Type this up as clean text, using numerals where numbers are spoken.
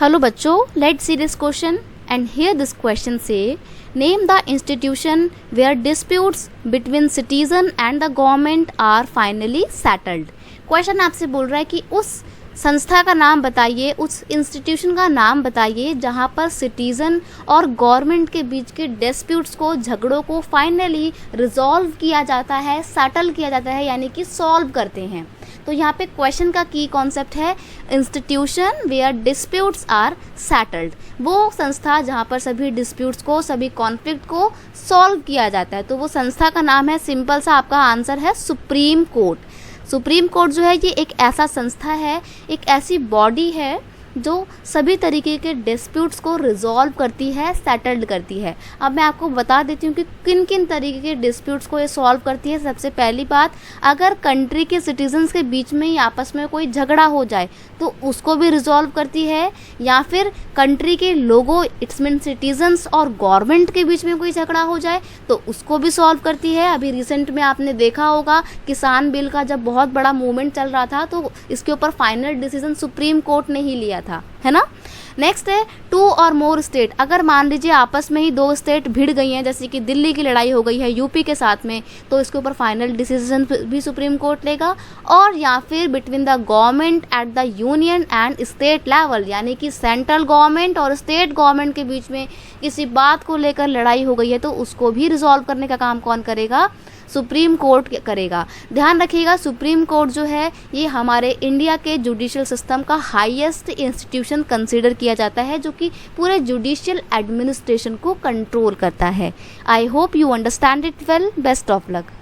Hello बच्चों, let's see this question and here this question say name the institution where disputes between citizen and the government are finally settled। Question आपसे बोल रहा है कि उस संस्था का नाम बताइए, उस इंस्टीट्यूशन का नाम बताइए जहाँ पर सिटीज़न और गवर्नमेंट के बीच के डिस्प्यूट्स को, झगड़ों को फाइनली रिजॉल्व किया जाता है, सेटल किया जाता है, यानी कि सॉल्व करते हैं। तो यहाँ पे क्वेश्चन का की कॉन्सेप्ट है institution where disputes are settled, वो संस्था जहाँ पर सभी डिस्प्यूट्स को, सभी कॉन्फ्लिक्ट को सॉल्व किया जाता है। तो वो संस्था का नाम है, सिंपल सा आपका आंसर है सुप्रीम कोर्ट। सुप्रीम कोर्ट जो है ये एक ऐसा संस्था है, एक ऐसी बॉडी है जो सभी तरीके के डिस्प्यूट्स को रिजॉल्व करती है, सेटल्ड करती है। अब मैं आपको बता देती हूँ कि किन किन तरीके के डिस्प्यूट्स को ये सॉल्व करती है। सबसे पहली बात, अगर कंट्री के सिटीजन्स के बीच में ही आपस में कोई झगड़ा हो जाए तो उसको भी रिजॉल्व करती है, या फिर कंट्री के लोगों, इट्स मीन सिटीजन्स और गवर्नमेंट के बीच में कोई झगड़ा हो जाए तो उसको भी सॉल्व करती है। अभी रिसेंट में आपने देखा होगा किसान बिल का जब बहुत बड़ा मूवमेंट चल रहा था तो इसके ऊपर फाइनल डिसीजन सुप्रीम कोर्ट ने ही लिया था, है ना। नेक्स्ट है टू और मोर स्टेट, अगर मान लीजिए आपस में ही दो स्टेट भिड़ गई हैं, जैसे कि दिल्ली की लड़ाई हो गई है यूपी के साथ में, तो इसके ऊपर फाइनल डिसीजन भी सुप्रीम कोर्ट लेगा। और या फिर between the government at the union and state level, यानी कि सेंट्रल गवर्नमेंट और स्टेट गवर्नमेंट के बीच में किसी बात को लेकर लड़ाई हो गई है तो उसको भी रिजॉल्व करने का काम कौन करेगा? सुप्रीम कोर्ट करेगा। ध्यान रखिएगा, सुप्रीम कोर्ट जो है ये हमारे इंडिया के जुडिशियल सिस्टम का हाईएस्ट इंस्टीट्यूशन कंसीडर किया जाता है, जो कि पूरे जुडिशियल एडमिनिस्ट्रेशन को कंट्रोल करता है। I hope you understand it well. Best of luck.